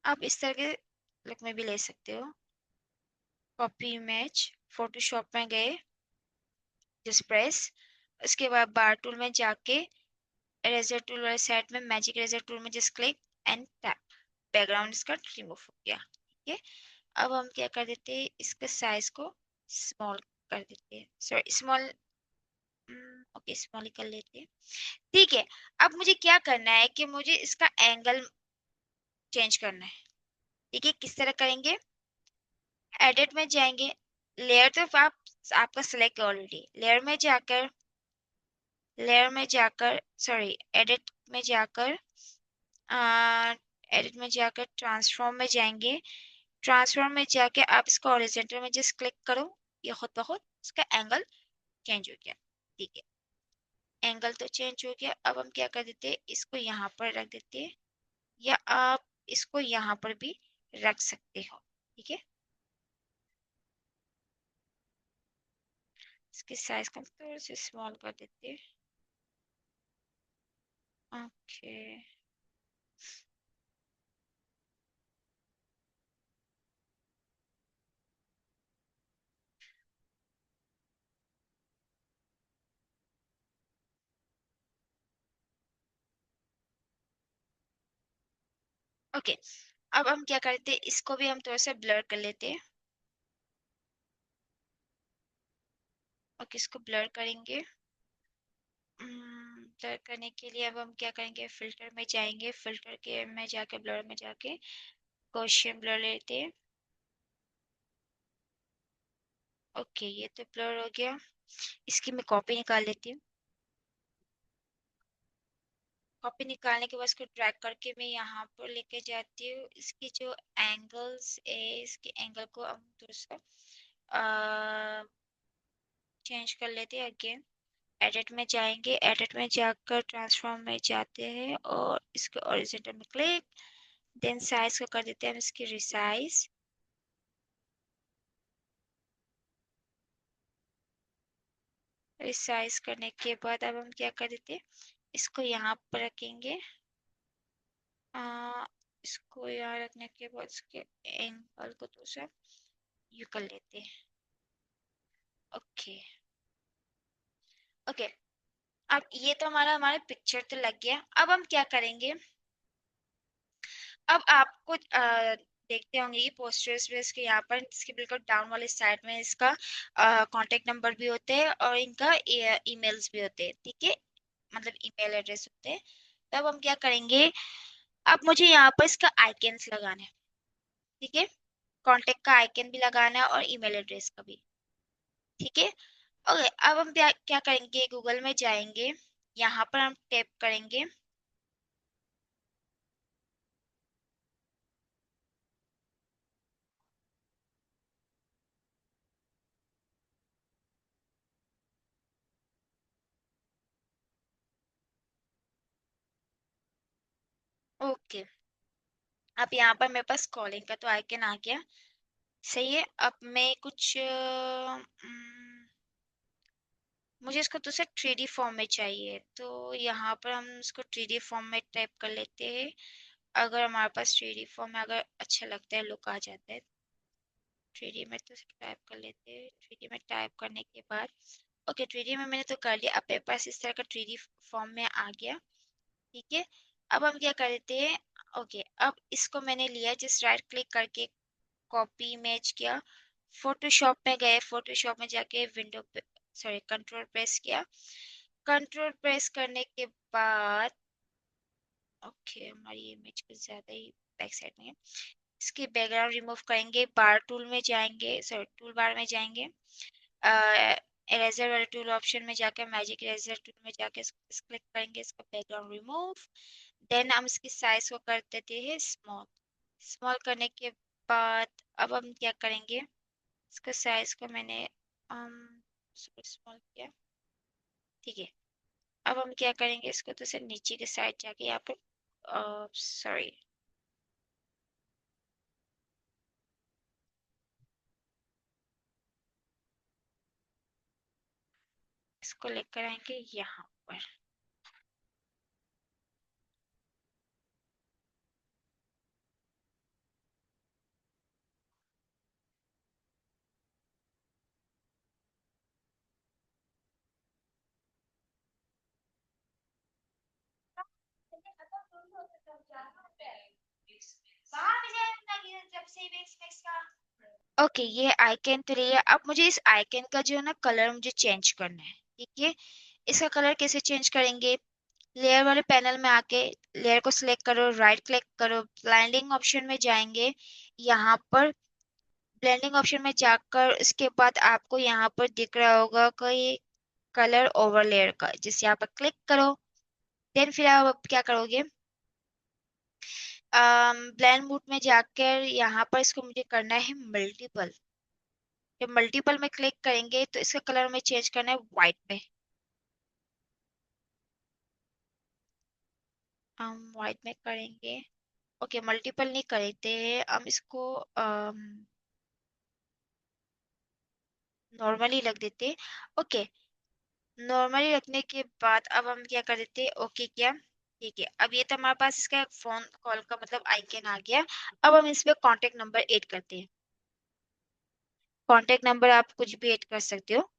आप इस तरह के लुक में भी ले सकते हो। कॉपी इमेज, फोटोशॉप में गए, जस्ट प्रेस, उसके बाद बार टूल में जाके इरेजर टूल वाले साइड में मैजिक इरेजर टूल में just click and tap, background इसका रिमूव हो गया। ठीक है, अब हम क्या कर देते हैं, इसके साइज को स्मॉल कर देते हैं, सॉरी स्मॉल, ओके स्मॉल ही कर लेते हैं। ठीक है, अब मुझे क्या करना है कि मुझे इसका एंगल चेंज करना है। ठीक है, किस तरह करेंगे, एडिट में जाएंगे, लेयर तो आप आपका सिलेक्ट ऑलरेडी, लेयर में जाकर सॉरी एडिट में जाकर एडिट में जाकर ट्रांसफॉर्म में जाएंगे। ट्रांसफॉर्म में जाके आप इसको हॉरिजॉन्टल में जस्ट क्लिक करो, ये खुद ब खुद इसका एंगल चेंज हो गया। ठीक है, एंगल तो चेंज हो गया। अब हम क्या कर देते हैं, इसको यहाँ पर रख देते हैं, या आप इसको यहाँ पर भी रख सकते हो। ठीक है, इसके साइज को थोड़ा सा स्मॉल कर देते हैं। ओके ओके, अब हम क्या करते हैं, इसको भी हम थोड़ा सा ब्लर कर लेते हैं। ओके इसको ब्लर करेंगे। ब्लर करने के लिए अब हम क्या करेंगे, फिल्टर में जाएंगे, फिल्टर के में जाके ब्लर में जाके गॉसियन ब्लर लेते हैं। ओके ये तो ब्लर हो गया, इसकी मैं कॉपी निकाल लेती हूँ। कॉपी निकालने के बाद इसको ड्रैग करके मैं यहाँ पर लेके जाती हूँ। इसकी जो एंगल्स है, इसके एंगल को हम थोड़ा सा चेंज कर लेते हैं। अगेन एडिट में जाएंगे, एडिट में जाकर ट्रांसफॉर्म में जाते हैं और इसको हॉरिजॉन्टल में क्लिक, देन साइज को कर देते हैं हम इसकी रिसाइज। रिसाइज करने के बाद अब हम क्या कर देते हैं, इसको यहाँ पर रखेंगे। आ, इसको यहाँ रखने के बाद इसके एंगल को तो सा यू कर लेते हैं। ओके ओके, अब ये तो हमारे पिक्चर तो लग गया। अब हम क्या करेंगे, अब आपको देखते होंगे ये पोस्टर्स पे इसके यहाँ पर इसके बिल्कुल डाउन वाले साइड में इसका कांटेक्ट नंबर भी होते हैं और इनका ईमेल्स भी होते हैं। ठीक है, मतलब ईमेल एड्रेस होते हैं। तब हम क्या करेंगे, अब मुझे यहाँ पर इसका आइकन्स लगाना है। ठीक है, कांटेक्ट का आइकन भी लगाना है और ईमेल एड्रेस का भी। ठीक है, ओके अब हम क्या क्या करेंगे, गूगल में जाएंगे, यहाँ पर हम टैप करेंगे। ओके, अब यहाँ पर मेरे पास कॉलिंग का तो आइकन आ गया। सही है, अब मैं कुछ मुझे इसको तो सर 3D फॉर्म में चाहिए, तो यहाँ पर हम इसको 3D फॉर्म में टाइप कर लेते हैं। अगर हमारे पास 3D फॉर्म में अगर अच्छा लगता है, लुक आ जाता है, 3D में तो टाइप कर लेते हैं। 3D में टाइप करने के बाद ओके, 3D में मैंने तो कर लिया। अब मेरे पास इस तरह का 3D फॉर्म में आ गया। ठीक है, अब हम क्या करते हैं। ओके, अब इसको मैंने लिया, जस्ट राइट क्लिक करके कॉपी इमेज किया, फोटोशॉप में गए, फोटोशॉप में जाके विंडो पे, सॉरी, कंट्रोल प्रेस किया। कंट्रोल प्रेस करने के बाद, ओके, हमारी इमेज कुछ ज्यादा ही बैक साइड में है। इसके बैकग्राउंड रिमूव करेंगे, बार टूल में जाएंगे, सॉरी, टूल बार में जाएंगे, इरेजर वाले टूल ऑप्शन में जाकर मैजिक इरेजर टूल में जाके क्लिक करेंगे, इसका बैकग्राउंड रिमूव। देन हम इसकी साइज को कर देते हैं स्मॉल। स्मॉल करने के बाद अब हम क्या करेंगे, इसका साइज को मैंने स्मॉल किया। ठीक है, अब हम क्या करेंगे, इसको तो सिर्फ नीचे के साइड जाके यहाँ पर, सॉरी, इसको लेकर आएंगे यहाँ पर। ओके, ये आइकन तो लिया। अब मुझे इस आइकन का जो है ना कलर मुझे चेंज करना है। ठीक है, इसका कलर कैसे चेंज करेंगे, लेयर वाले पैनल में आके लेयर को सिलेक्ट करो, राइट क्लिक करो, ब्लेंडिंग ऑप्शन में जाएंगे। यहाँ पर ब्लेंडिंग ऑप्शन में जाकर इसके बाद आपको यहाँ पर दिख रहा होगा कोई कलर ओवरलेयर का, जिस यहाँ पर क्लिक करो। देन फिर आप क्या करोगे, ब्लेंड मोड में जाकर यहाँ पर इसको मुझे करना है मल्टीपल। जब मल्टीपल में क्लिक करेंगे तो इसका कलर में चेंज करना है व्हाइट में। हम व्हाइट में करेंगे। ओके, मल्टीपल नहीं करते, हम इसको नॉर्मली रख देते। ओके, नॉर्मली रखने के बाद अब हम क्या कर देते, ओके क्या। ठीक है, अब ये तो हमारे पास इसका फोन कॉल का मतलब आइकन आ गया। अब हम इसमें कांटेक्ट नंबर ऐड करते हैं। कांटेक्ट नंबर आप कुछ भी ऐड कर सकते हो।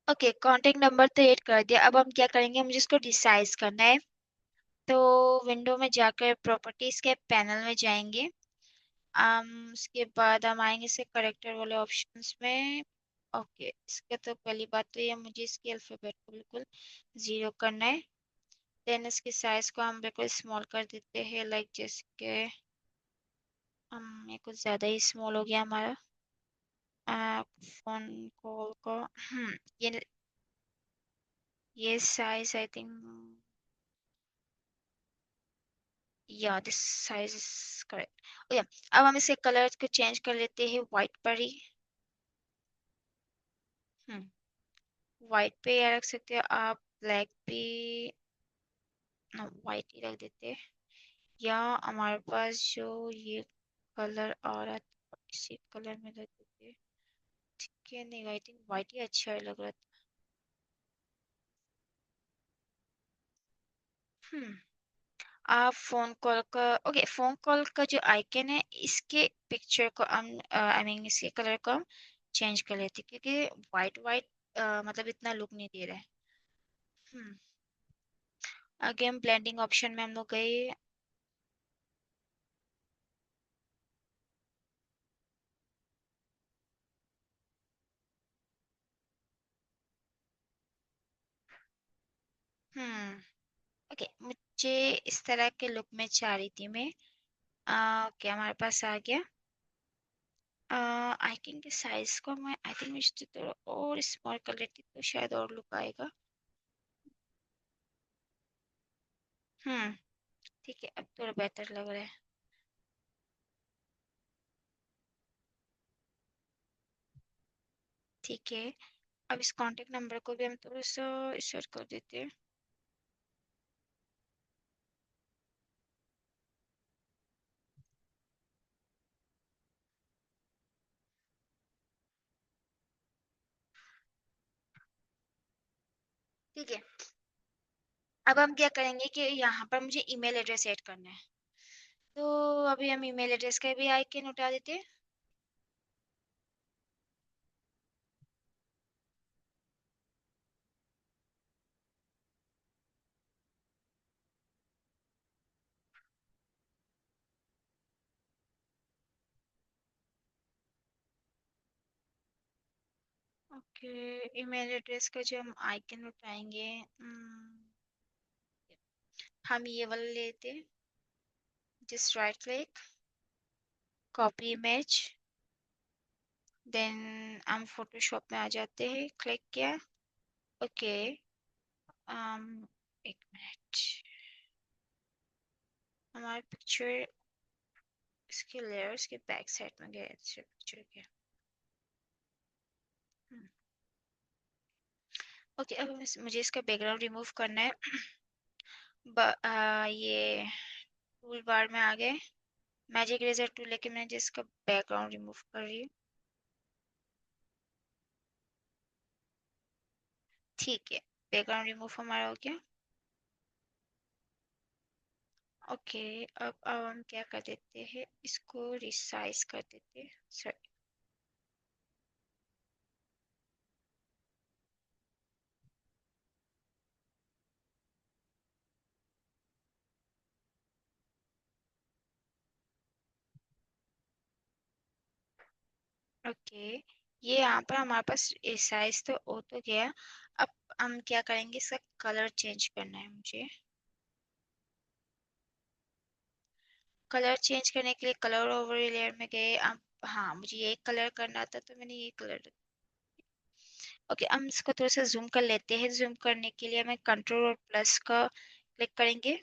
ओके, कांटेक्ट नंबर तो ऐड कर दिया। अब हम क्या करेंगे, मुझे इसको रिसाइज करना है। तो विंडो में जाकर प्रॉपर्टीज के पैनल में जाएंगे। उसके बाद हम आएंगे से करेक्टर वाले ऑप्शंस में। ओके, इसके तो पहली बात तो ये, मुझे इसके अल्फाबेट को बिल्कुल 0 करना है। देन इसके साइज को हम बिल्कुल स्मॉल कर देते हैं, लाइक जैसे कि हम, ये कुछ ज्यादा ही स्मॉल हो गया हमारा फोन कॉल को। ये ये साइज आई थिंक, या this size is correct. Okay, अब हम इसके कलर को चेंज कर लेते हैं व्हाइट पर ही। हम्म व्हाइट पे या रख सकते हो आप, ब्लैक पे, व्हाइट ही रख देते हैं। या हमारे पास जो ये कलर आ रहा था इसी कलर में रख देते हैं। ठीक है, नहीं, आई थिंक व्हाइट ही अच्छा लग रहा था। हम्म आप फोन कॉल का, ओके, फोन कॉल का जो आइकन है इसके पिक्चर को हम, आई मीन इसके कलर को हम चेंज कर लेते हैं, क्योंकि वाइट वाइट मतलब इतना लुक नहीं दे रहा है। हम्म आगे हम ब्लेंडिंग ऑप्शन में हम लोग गए। ओके, मुझे इस तरह के लुक में चाह रही थी मैं। ओके, हमारे पास आ गया। आई थिंक साइज को मैं, आई थिंक मुझे थोड़ा और स्मॉल कर लेती तो शायद और लुक आएगा। हम्म ठीक है, अब थोड़ा बेहतर लग रहा है। ठीक है, अब इस कांटेक्ट नंबर को भी हम थोड़ा सा इंसर्ट कर देते हैं। ठीक है, अब हम क्या करेंगे कि यहाँ पर मुझे ईमेल एड्रेस ऐड करना है। तो अभी हम ईमेल एड्रेस का भी आइकन उठा देते हैं। ओके, ईमेल एड्रेस का जो हम आइकन उठाएंगे, हम ये वाला लेते हैं। Just right click, copy image, then हम फोटोशॉप में आ जाते हैं, क्लिक किया। ओके, एक मिनट, हमारे पिक्चर इसके लेयर्स के बैक साइड में गए अच्छे पिक्चर के। ओके, अब मुझे इसका बैकग्राउंड रिमूव करना है। ये टूल बार में आ गए, मैजिक इरेजर टूल लेके मैं जिसका बैकग्राउंड रिमूव कर रही हूँ। ठीक है, बैकग्राउंड रिमूव हमारा हो गया। ओके, अब हम क्या कर देते हैं, इसको रिसाइज कर देते हैं। सॉरी, ओके, ये यहाँ पर हमारे पास रिसाइज तो हो तो गया। अब हम क्या करेंगे, इसका कलर चेंज करना है मुझे। कलर चेंज करने के लिए कलर ओवर लेयर में गए। अब हाँ, मुझे ये कलर करना था तो मैंने ये कलर। ओके, हम इसको थोड़ा सा जूम कर लेते हैं। जूम करने के लिए हमें कंट्रोल और प्लस का क्लिक करेंगे।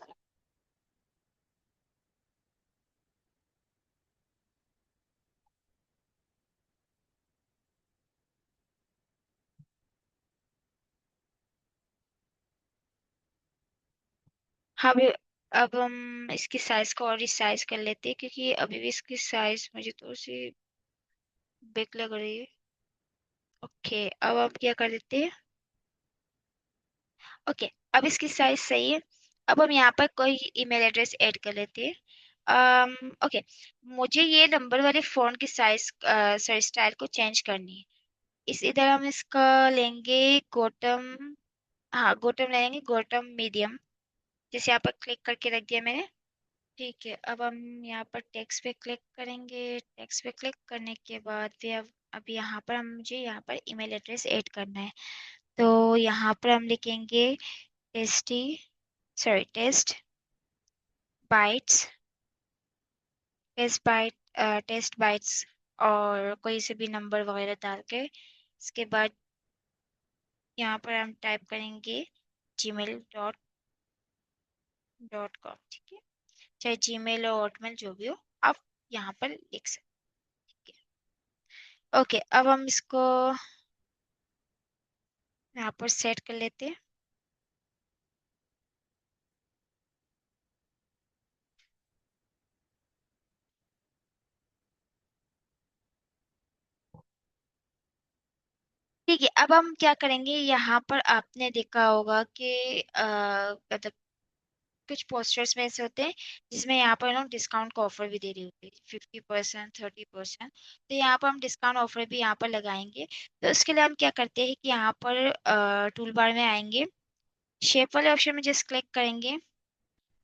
हम अब हम इसकी साइज को और रिसाइज कर लेते हैं, क्योंकि अभी भी इसकी साइज मुझे थोड़ी सी बिग लग रही है। ओके, अब हम क्या कर देते हैं। ओके, अब इसकी साइज सही है। अब हम यहाँ पर कोई ईमेल एड्रेस ऐड कर लेते हैं। ओके, मुझे ये नंबर वाले फोन की साइज सॉरी स्टाइल को चेंज करनी है। इस इधर हम इसका लेंगे गोटम। हाँ, गोटम लेंगे, गोटम मीडियम। जैसे यहाँ पर क्लिक करके रख दिया मैंने। ठीक है, अब हम यहाँ पर टेक्स्ट पे क्लिक करेंगे। टेक्स्ट पे क्लिक करने के बाद फिर अब यहाँ पर हम मुझे यहाँ पर ईमेल एड्रेस ऐड करना है। तो यहाँ पर हम लिखेंगे tasty, sorry taste bites, taste bites, और कोई से भी नंबर वगैरह डाल के इसके बाद यहाँ पर हम टाइप करेंगे gmail.com। ठीक है, चाहे जीमेल और हॉटमेल जो भी हो, आप यहाँ पर लिख सकते हैं। ओके, अब हम इसको यहाँ पर सेट कर लेते हैं। ठीक है, अब हम क्या करेंगे, यहाँ पर आपने देखा होगा कि मतलब कुछ पोस्टर्स में ऐसे होते हैं जिसमें यहाँ पर लोग डिस्काउंट का ऑफर भी दे रही होती है, 50%, 30%। तो यहाँ पर हम डिस्काउंट ऑफर भी यहाँ पर लगाएंगे। तो उसके लिए हम क्या करते हैं कि यहाँ पर टूल बार में आएंगे, शेप वाले ऑप्शन में जस्ट क्लिक करेंगे,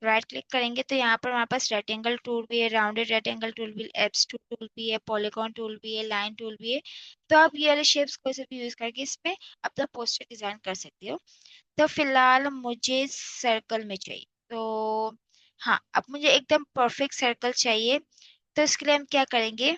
राइट क्लिक करेंगे तो यहाँ पर हमारे पास रेक्टेंगल टूल भी है, राउंडेड रेक्टेंगल टूल भी, एब्स टूल भी है, पॉलीगॉन टूल भी है, लाइन टूल भी है। तो आप ये वाले शेप्स को से भी यूज करके इसमें अपना पोस्टर डिजाइन कर सकते हो। तो फिलहाल मुझे सर्कल में चाहिए। तो हाँ, अब मुझे एकदम परफेक्ट सर्कल चाहिए। तो इसके लिए हम क्या करेंगे।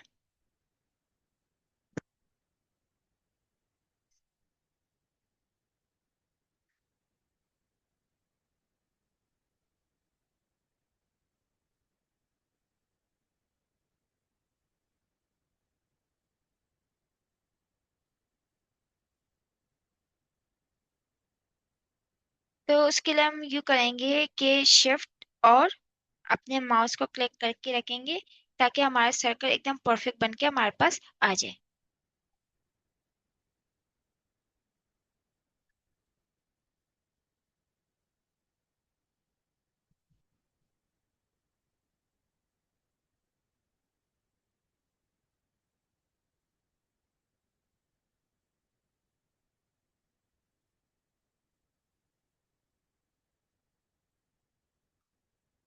तो उसके लिए हम यू करेंगे कि शिफ्ट और अपने माउस को क्लिक करके रखेंगे ताकि हमारा सर्कल एकदम परफेक्ट बन के हमारे पास आ जाए।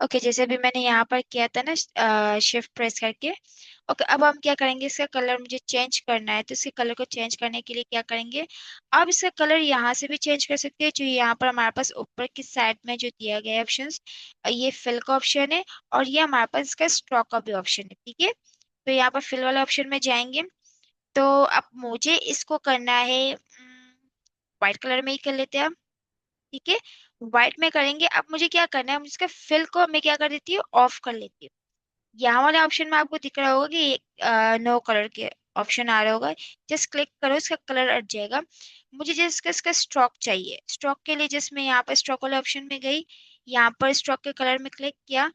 ओके, जैसे भी मैंने यहाँ पर किया था ना शिफ्ट प्रेस करके। ओके, अब हम क्या करेंगे, इसका कलर मुझे चेंज करना है, तो इसके कलर को चेंज करने के लिए क्या करेंगे, अब इसका कलर यहाँ से भी चेंज कर सकते हैं, जो यहाँ पर हमारे पास ऊपर की साइड में जो दिया गया है ऑप्शंस, ये फिल का ऑप्शन है, और ये हमारे पास इसका स्ट्रोक का भी ऑप्शन है। ठीक है, तो यहाँ पर फिल वाले ऑप्शन में जाएंगे। तो अब मुझे इसको करना है व्हाइट कलर में ही कर लेते हैं हम। ठीक है, व्हाइट में करेंगे। अब मुझे क्या करना है, मुझे इसका फिल को मैं क्या कर देती हूँ, ऑफ कर लेती हूँ। यहाँ वाले ऑप्शन में आपको दिख रहा होगा कि नो कलर के ऑप्शन आ रहा होगा, जस्ट क्लिक करो, इसका कलर हट जाएगा। मुझे जस्ट इसका स्ट्रोक चाहिए, स्ट्रोक के लिए जस्ट मैं यहाँ पर स्ट्रोक वाले ऑप्शन में गई, यहाँ पर स्ट्रोक के कलर में क्लिक किया।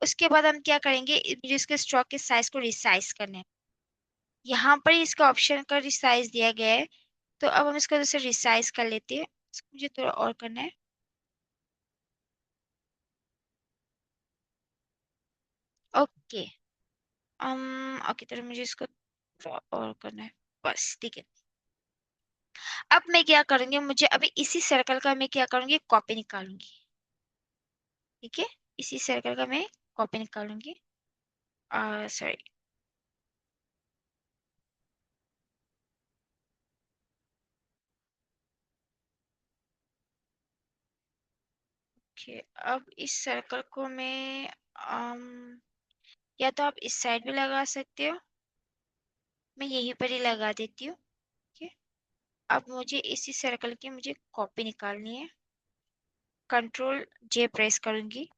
उसके बाद हम क्या करेंगे, मुझे इसके स्ट्रोक के साइज को रिसाइज करना है। यहाँ पर ही इसका ऑप्शन का रिसाइज दिया गया है, तो अब हम इसको जैसे रिसाइज कर लेते हैं। इसको मुझे थोड़ा और करना है। ओके, ओके, तो मुझे इसको थोड़ा और करना है, बस ठीक है। अब मैं क्या करूंगी, मुझे अभी इसी सर्कल का मैं क्या करूंगी, कॉपी निकालूंगी। ठीक है, इसी सर्कल का मैं कॉपी निकालूंगी। सॉरी। ओके, अब इस सर्कल को मैं या तो आप इस साइड भी लगा सकते हो, मैं यहीं पर ही लगा देती हूँ। ठीक है, अब मुझे इसी सर्कल की मुझे कॉपी निकालनी है। कंट्रोल जे प्रेस करूंगी।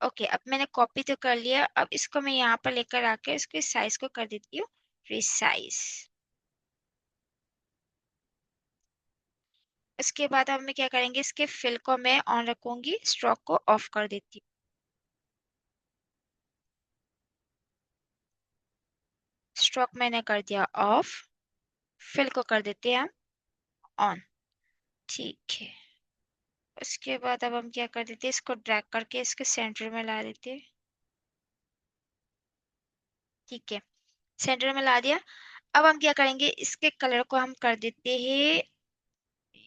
ओके, अब मैंने कॉपी तो कर लिया, अब इसको मैं यहाँ पर लेकर आके इसके साइज को कर देती हूँ रिसाइज। इसके बाद अब मैं क्या करेंगे, इसके फिल को मैं ऑन रखूंगी, स्ट्रोक को ऑफ कर देती हूँ। स्ट्रोक मैंने कर दिया ऑफ, फिल को कर देते हैं हम ऑन। ठीक है, उसके बाद अब हम क्या कर देते हैं, इसको ड्रैग करके इसके सेंटर में ला देते हैं। ठीक है, सेंटर में ला दिया। अब हम क्या करेंगे, इसके कलर को हम कर देते हैं,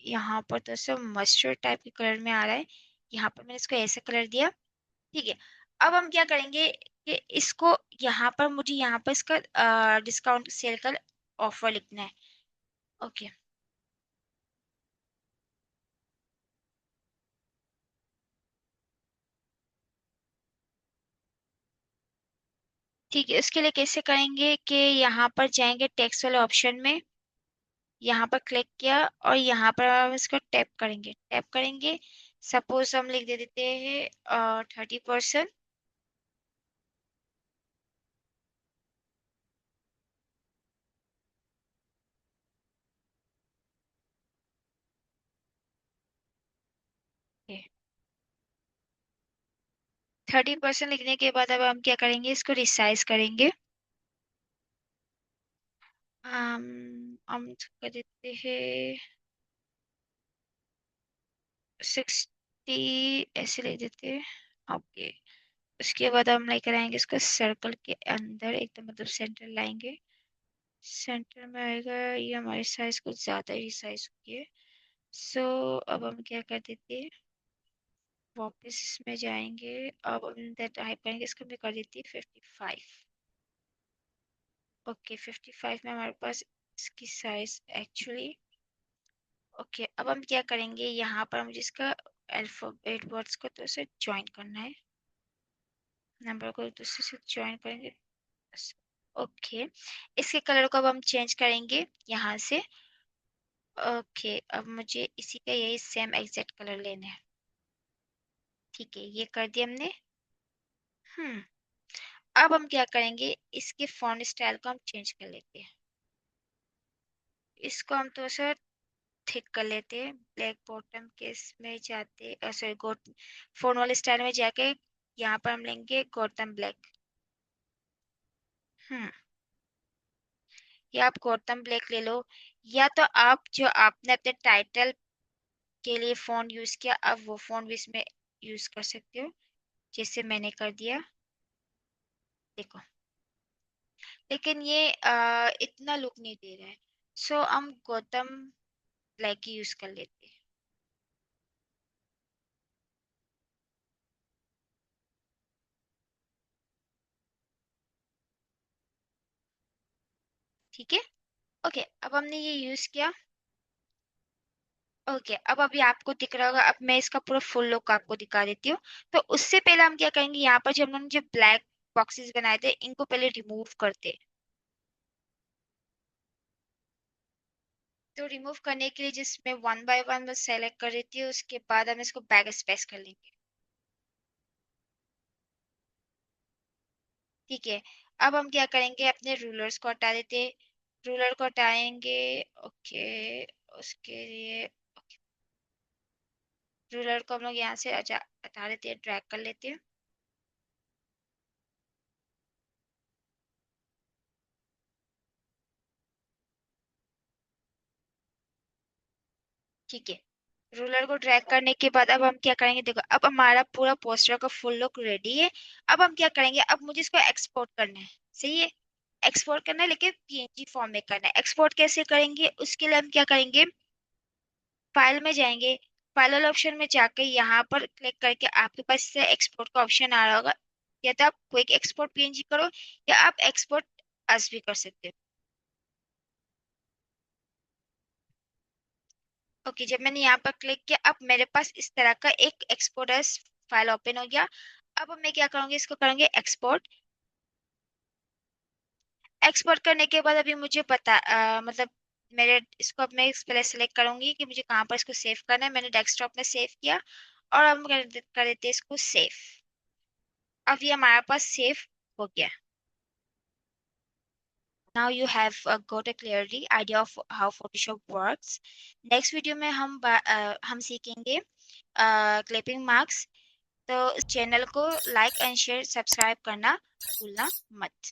यहाँ पर तो सब मस्टर्ड टाइप के कलर में आ रहा है, यहाँ पर मैंने इसको ऐसे कलर दिया। ठीक है, अब हम क्या करेंगे कि इसको यहाँ पर मुझे यहाँ पर इसका डिस्काउंट सेल का ऑफर लिखना है। ओके, ठीक है, इसके लिए कैसे करेंगे कि यहाँ पर जाएंगे टेक्स्ट वाले ऑप्शन में, यहाँ पर क्लिक किया और यहाँ पर हम इसको टैप करेंगे, टैप करेंगे। सपोज हम लिख दे देते हैं 30%। ओके, 30% लिखने के बाद अब हम क्या करेंगे, इसको रिसाइज करेंगे। हम कर देते हैं 60, ऐसे ले देते हैं। ओके, उसके बाद हम लाइक कराएंगे इसको सर्कल के अंदर एकदम, मतलब सेंटर लाएंगे। सेंटर में आएगा, ये हमारी साइज कुछ ज्यादा ही साइज हो गई है। सो अब हम क्या कर देते हैं, वापस इसमें जाएंगे। अब हम टाइप करेंगे, इसको मैं कर देती है 55। ओके, 55 में हमारे पास इसकी साइज एक्चुअली। ओके, अब हम क्या करेंगे, यहाँ पर मुझे इसका अल्फाबेट वर्ड्स को तो से ज्वाइन करना है, नंबर को एक दूसरे से ज्वाइन करेंगे। ओके, इसके कलर को अब हम चेंज करेंगे यहाँ से। ओके, अब मुझे इसी का यही सेम एग्जैक्ट कलर लेना है। ठीक है, ये कर दिया हमने। हम्म, अब हम क्या करेंगे, इसके फॉन्ट स्टाइल को हम चेंज कर लेते हैं। इसको हम तो सर थिक कर लेते हैं। ब्लैक बॉटम केस में जाते, सॉरी फोन वाले स्टाइल में जाके यहाँ पर हम लेंगे गौतम ब्लैक। हम्म, या आप गौतम ब्लैक ले लो, या तो आप जो आपने अपने टाइटल के लिए फोन यूज किया अब वो फोन भी इसमें यूज कर सकते हो, जैसे मैंने कर दिया। देखो, लेकिन ये इतना लुक नहीं दे रहा है, सो हम गौतम ब्लैक ही यूज कर लेते हैं। ठीक है, ओके, अब हमने ये यूज किया। ओके, अब अभी आपको दिख रहा होगा, अब मैं इसका पूरा फुल लुक आपको दिखा देती हूँ। तो उससे पहले हम क्या करेंगे, यहाँ पर जो हम लोगों ने जो ब्लैक बॉक्सेस बनाए थे इनको पहले रिमूव करते हैं। तो रिमूव करने के लिए जिसमें वन बाय वन बस सेलेक्ट कर देती हूँ, उसके बाद हम इसको बैक स्पेस कर लेंगे। ठीक है, अब हम क्या करेंगे, अपने रूलर्स को हटा देते, रूलर को हटाएंगे। ओके, उसके लिए रूलर को हम लोग यहाँ से हटा देते हैं, ड्रैग कर लेते हैं। ठीक है, रूलर को ड्रैग करने के बाद अब हम क्या करेंगे, देखो अब हमारा पूरा पोस्टर का फुल लुक रेडी है। अब हम क्या करेंगे, अब मुझे इसको एक्सपोर्ट करना है। सही है, एक्सपोर्ट करना है, लेकिन पीएनजी फॉर्म में करना है। एक्सपोर्ट कैसे करेंगे, उसके लिए हम क्या करेंगे, फाइल में जाएंगे, फाइल वाले ऑप्शन में जाकर यहाँ पर क्लिक करके आपके पास से एक्सपोर्ट का ऑप्शन आ रहा होगा, या तो आप क्विक एक्सपोर्ट पीएनजी करो, या आप एक्सपोर्ट अस भी कर सकते हो। ओके, जब मैंने यहाँ पर क्लिक किया अब मेरे पास इस तरह का एक एक्सपोर्ट एस फाइल ओपन हो गया। अब मैं क्या करूँगी, इसको करूँगी एक्सपोर्ट। एक्सपोर्ट करने के बाद अभी मुझे पता मतलब मेरे इसको अब मैं पहले सेलेक्ट करूंगी कि मुझे कहाँ पर इसको सेव करना है। मैंने डेस्कटॉप में सेव किया, और अब हम कर देते हैं इसको सेव। अब ये हमारे पास सेव हो गया। Now you have got a clearly idea of how Photoshop works. Next video में हम सीखेंगे क्लिपिंग मार्क्स। तो इस चैनल को लाइक एंड शेयर सब्सक्राइब करना भूलना मत।